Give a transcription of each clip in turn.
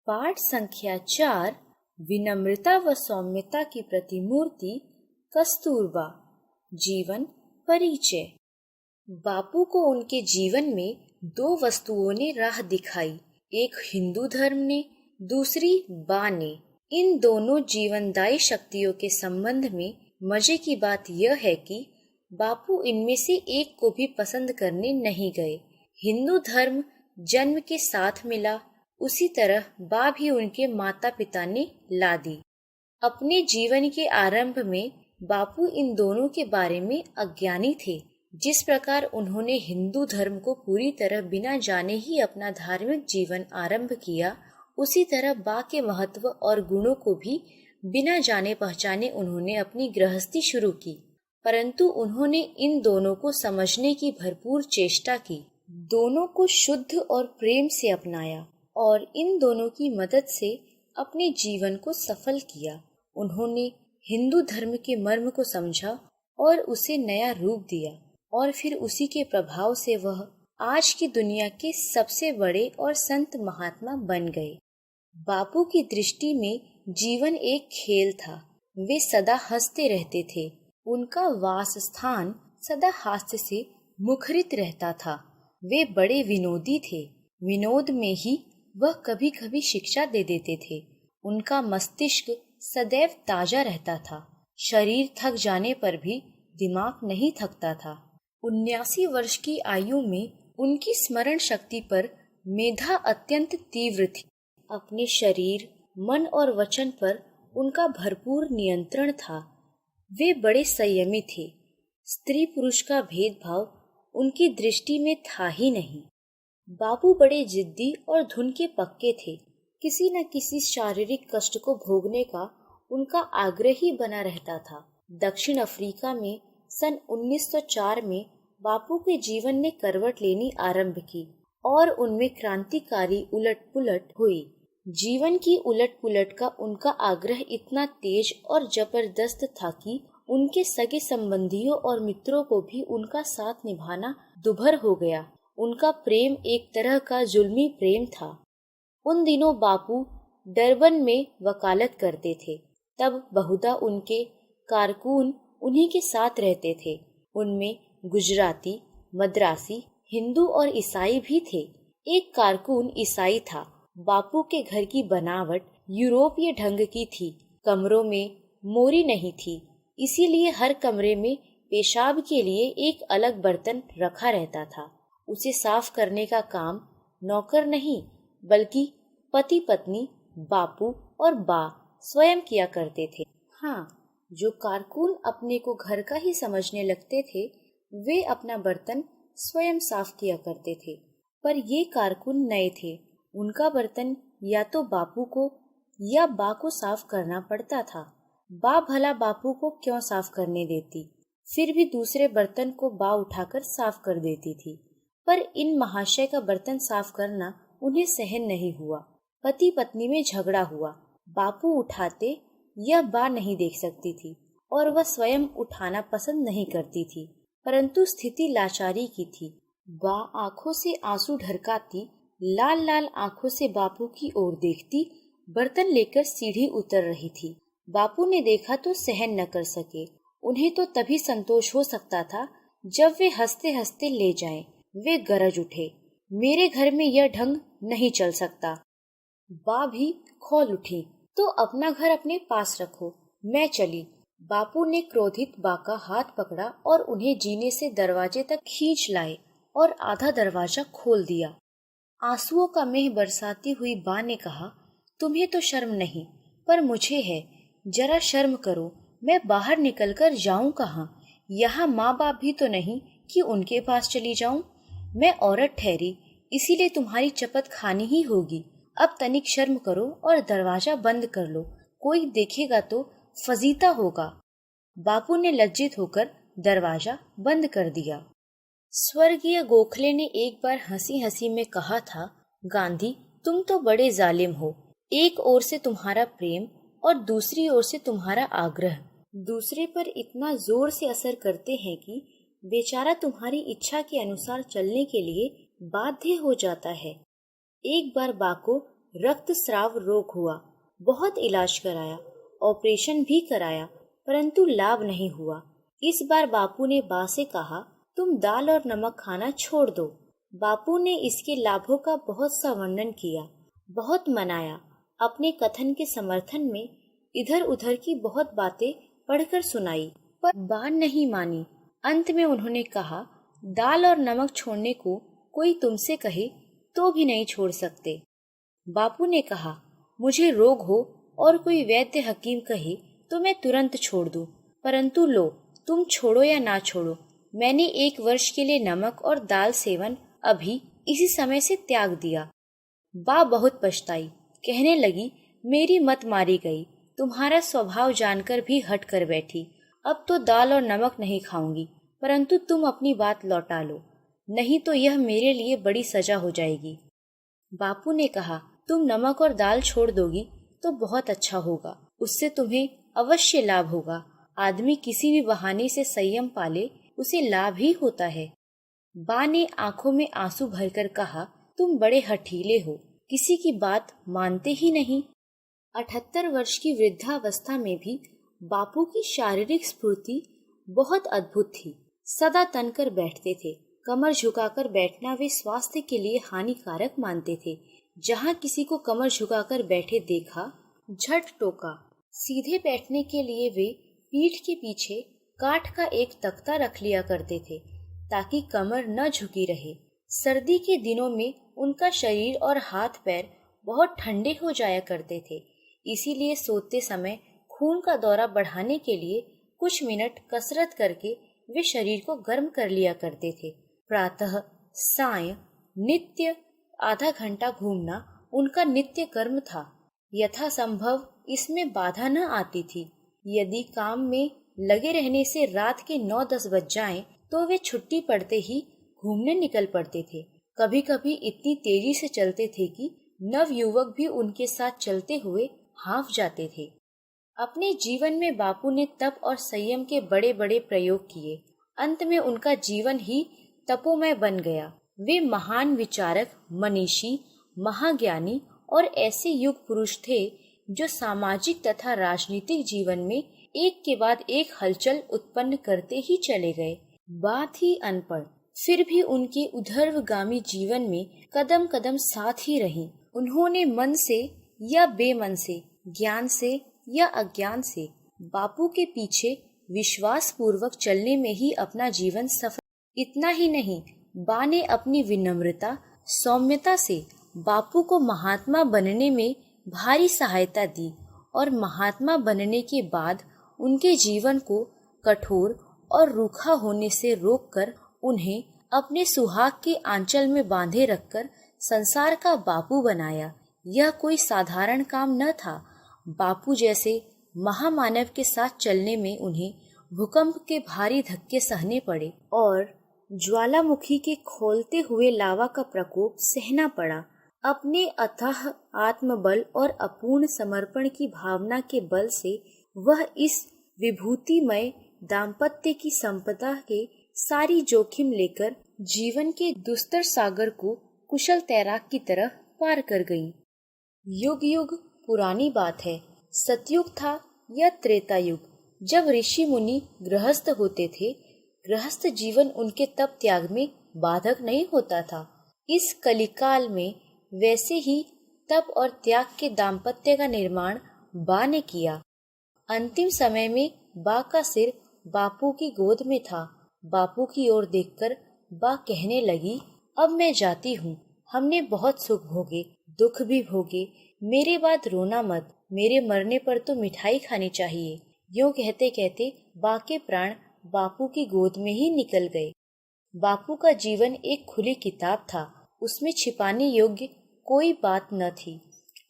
पाठ संख्या 4 विनम्रता व सौम्यता की प्रतिमूर्ति कस्तूरबा। जीवन परिचय। बापू को उनके जीवन में दो वस्तुओं ने राह दिखाई, एक हिंदू धर्म ने, दूसरी बा ने। इन दोनों जीवनदायी शक्तियों के संबंध में मजे की बात यह है कि बापू इनमें से एक को भी पसंद करने नहीं गए। हिंदू धर्म जन्म के साथ मिला, उसी तरह बा भी उनके माता पिता ने ला दी। अपने जीवन के आरंभ में बापू इन दोनों के बारे में अज्ञानी थे। जिस प्रकार उन्होंने हिंदू धर्म को पूरी तरह बिना जाने ही अपना धार्मिक जीवन आरंभ किया, उसी तरह बा के महत्व और गुणों को भी बिना जाने पहचाने उन्होंने अपनी गृहस्थी शुरू की। परंतु उन्होंने इन दोनों को समझने की भरपूर चेष्टा की, दोनों को शुद्ध और प्रेम से अपनाया और इन दोनों की मदद से अपने जीवन को सफल किया। उन्होंने हिंदू धर्म के मर्म को समझा और उसे नया रूप दिया और फिर उसी के प्रभाव से वह आज की दुनिया के सबसे बड़े और संत महात्मा बन गए। बापू की दृष्टि में जीवन एक खेल था। वे सदा हंसते रहते थे। उनका वास स्थान सदा हास्य से मुखरित रहता था। वे बड़े विनोदी थे। विनोद में ही वह कभी कभी शिक्षा दे देते थे। उनका मस्तिष्क सदैव ताजा रहता था। शरीर थक जाने पर भी दिमाग नहीं थकता था। 79 वर्ष की आयु में उनकी स्मरण शक्ति पर मेधा अत्यंत तीव्र थी। अपने शरीर, मन और वचन पर उनका भरपूर नियंत्रण था। वे बड़े संयमी थे। स्त्री पुरुष का भेदभाव उनकी दृष्टि में था ही नहीं। बापू बड़े जिद्दी और धुन के पक्के थे। किसी न किसी शारीरिक कष्ट को भोगने का उनका आग्रह ही बना रहता था। दक्षिण अफ्रीका में सन 1904 में बापू के जीवन ने करवट लेनी आरंभ की और उनमें क्रांतिकारी उलट-पुलट हुई। जीवन की उलट-पुलट का उनका आग्रह इतना तेज और जबरदस्त था कि उनके सगे संबंधियों और मित्रों को भी उनका साथ निभाना दुभर हो गया। उनका प्रेम एक तरह का जुल्मी प्रेम था। उन दिनों बापू डरबन में वकालत करते थे। तब बहुधा उनके कारकुन उन्हीं के साथ रहते थे। उनमें गुजराती, मद्रासी, हिंदू और ईसाई भी थे। एक कारकुन ईसाई था। बापू के घर की बनावट यूरोपीय ढंग की थी। कमरों में मोरी नहीं थी, इसीलिए हर कमरे में पेशाब के लिए एक अलग बर्तन रखा रहता था। उसे साफ करने का काम नौकर नहीं बल्कि पति पत्नी बापू और बा स्वयं किया करते थे। हाँ, जो कारकुन अपने को घर का ही समझने लगते थे, वे अपना बर्तन स्वयं साफ किया करते थे। पर ये कारकुन नए थे। उनका बर्तन या तो बापू को या बा को साफ करना पड़ता था। बा भला बापू को क्यों साफ करने देती, फिर भी दूसरे बर्तन को बा उठाकर साफ कर देती थी। पर इन महाशय का बर्तन साफ करना उन्हें सहन नहीं हुआ। पति पत्नी में झगड़ा हुआ। बापू उठाते यह बा नहीं देख सकती थी और वह स्वयं उठाना पसंद नहीं करती थी, परंतु स्थिति लाचारी की थी। बा आंखों से आंसू ढरकाती, लाल लाल आंखों से बापू की ओर देखती, बर्तन लेकर सीढ़ी उतर रही थी। बापू ने देखा तो सहन न कर सके। उन्हें तो तभी संतोष हो सकता था जब वे हंसते हंसते ले जाएं। वे गरज उठे, मेरे घर में यह ढंग नहीं चल सकता। बा भी खौल उठी, तो अपना घर अपने पास रखो, मैं चली। बापू ने क्रोधित बा का हाथ पकड़ा और उन्हें जीने से दरवाजे तक खींच लाए और आधा दरवाजा खोल दिया। आंसुओं का मेह बरसाती हुई बा ने कहा, तुम्हें तो शर्म नहीं, पर मुझे है। जरा शर्म करो, मैं बाहर निकलकर जाऊं कहाँ? यहाँ माँ बाप भी तो नहीं कि उनके पास चली जाऊं। मैं औरत ठहरी, इसीलिए तुम्हारी चपत खानी ही होगी। अब तनिक शर्म करो और दरवाजा बंद कर लो, कोई देखेगा तो फजीता होगा। बापू ने लज्जित होकर दरवाजा बंद कर दिया। स्वर्गीय गोखले ने एक बार हंसी हंसी में कहा था, गांधी तुम तो बड़े जालिम हो। एक ओर से तुम्हारा प्रेम और दूसरी ओर से तुम्हारा आग्रह दूसरे पर इतना जोर से असर करते हैं कि बेचारा तुम्हारी इच्छा के अनुसार चलने के लिए बाध्य हो जाता है। एक बार बा को रक्तस्राव रोग हुआ। बहुत इलाज कराया, ऑपरेशन भी कराया, परंतु लाभ नहीं हुआ। इस बार बापू ने बा से कहा, तुम दाल और नमक खाना छोड़ दो। बापू ने इसके लाभों का बहुत सा वर्णन किया, बहुत मनाया। अपने कथन के समर्थन में इधर उधर की बहुत बातें पढ़कर सुनाई, पर बा नहीं मानी। अंत में उन्होंने कहा, दाल और नमक छोड़ने को कोई तुमसे कहे तो भी नहीं छोड़ सकते। बापू ने कहा, मुझे रोग हो और कोई वैद्य हकीम कहे तो मैं तुरंत छोड़ दूं, परंतु लो, तुम छोड़ो या ना छोड़ो, मैंने 1 वर्ष के लिए नमक और दाल सेवन अभी इसी समय से त्याग दिया। बा बहुत पछताई, कहने लगी, मेरी मत मारी गई, तुम्हारा स्वभाव जानकर भी हट कर बैठी। अब तो दाल और नमक नहीं खाऊंगी, परंतु तुम अपनी बात लौटा लो, नहीं तो यह मेरे लिए बड़ी सजा हो जाएगी। बापू ने कहा, तुम नमक और दाल छोड़ दोगी तो बहुत अच्छा होगा, उससे तुम्हें अवश्य लाभ होगा। आदमी किसी भी बहाने से संयम पाले उसे लाभ ही होता है। बा ने आंखों में आंसू भरकर कहा, तुम बड़े हठीले हो, किसी की बात मानते ही नहीं। 78 वर्ष की वृद्धावस्था में भी बापू की शारीरिक स्फूर्ति बहुत अद्भुत थी। सदा तन कर बैठते थे, कमर झुकाकर बैठना वे स्वास्थ्य के लिए हानिकारक मानते थे। जहाँ किसी को कमर झुकाकर बैठे देखा, झट टोका। सीधे बैठने के लिए वे पीठ के पीछे काठ का एक तख्ता रख लिया करते थे, ताकि कमर न झुकी रहे। सर्दी के दिनों में उनका शरीर और हाथ पैर बहुत ठंडे हो जाया करते थे, इसीलिए सोते समय खून का दौरा बढ़ाने के लिए कुछ मिनट कसरत करके वे शरीर को गर्म कर लिया करते थे। प्रातः साय नित्य आधा घंटा घूमना उनका नित्य कर्म था। यथासंभव इसमें बाधा न आती थी। यदि काम में लगे रहने से रात के 9-10 बज जाएं, तो वे छुट्टी पड़ते ही घूमने निकल पड़ते थे। कभी कभी इतनी तेजी से चलते थे कि नव युवक भी उनके साथ चलते हुए हाँफ जाते थे। अपने जीवन में बापू ने तप और संयम के बड़े बड़े प्रयोग किए। अंत में उनका जीवन ही तपोमय बन गया। वे महान विचारक, मनीषी, महाज्ञानी और ऐसे युग पुरुष थे जो सामाजिक तथा राजनीतिक जीवन में एक के बाद एक हलचल उत्पन्न करते ही चले गए। बात ही अनपढ़, फिर भी उनके उधर्वगामी जीवन में कदम कदम साथ ही रही। उन्होंने मन से या बेमन से, ज्ञान से या अज्ञान से बापू के पीछे विश्वास पूर्वक चलने में ही अपना जीवन सफल। इतना ही नहीं, बा ने अपनी विनम्रता, सौम्यता से बापू को महात्मा बनने में भारी सहायता दी और महात्मा बनने के बाद उनके जीवन को कठोर और रूखा होने से रोककर उन्हें अपने सुहाग के आंचल में बांधे रखकर संसार का बापू बनाया। यह कोई साधारण काम न था। बापू जैसे महामानव के साथ चलने में उन्हें भूकंप के भारी धक्के सहने पड़े और ज्वालामुखी के खोलते हुए लावा का प्रकोप सहना पड़ा। अपने अथाह आत्मबल और अपूर्ण समर्पण की भावना के बल से वह इस विभूतिमय दाम्पत्य की संपदा के सारी जोखिम लेकर जीवन के दुस्तर सागर को कुशल तैराक की तरह पार कर गईं। युग युग पुरानी बात है, सतयुग था या त्रेता युग, जब ऋषि मुनि गृहस्थ होते थे। गृहस्थ जीवन उनके तप त्याग में बाधक नहीं होता था। इस कलिकाल में वैसे ही तप और त्याग के दाम्पत्य का निर्माण बा ने किया। अंतिम समय में बा का सिर बापू की गोद में था। बापू की ओर देखकर बा कहने लगी, अब मैं जाती हूँ। हमने बहुत सुख भोगे, दुख भी भोगे, मेरे बाद रोना मत, मेरे मरने पर तो मिठाई खानी चाहिए। यूं कहते कहते बा के प्राण बापू की गोद में ही निकल गए। बापू का जीवन एक खुली किताब था, उसमें छिपाने योग्य कोई बात न थी।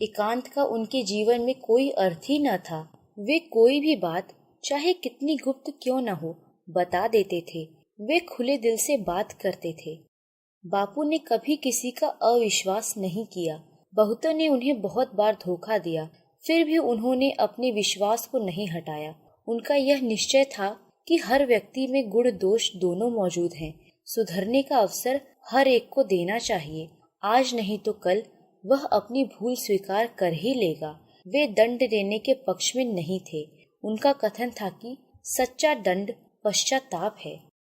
एकांत का उनके जीवन में कोई अर्थ ही न था। वे कोई भी बात, चाहे कितनी गुप्त क्यों न हो, बता देते थे। वे खुले दिल से बात करते थे। बापू ने कभी किसी का अविश्वास नहीं किया। बहुतों ने उन्हें बहुत बार धोखा दिया, फिर भी उन्होंने अपने विश्वास को नहीं हटाया। उनका यह निश्चय था कि हर व्यक्ति में गुण दोष दोनों मौजूद हैं। सुधरने का अवसर हर एक को देना चाहिए। आज नहीं तो कल वह अपनी भूल स्वीकार कर ही लेगा। वे दंड देने के पक्ष में नहीं थे। उनका कथन था कि सच्चा दंड पश्चाताप है।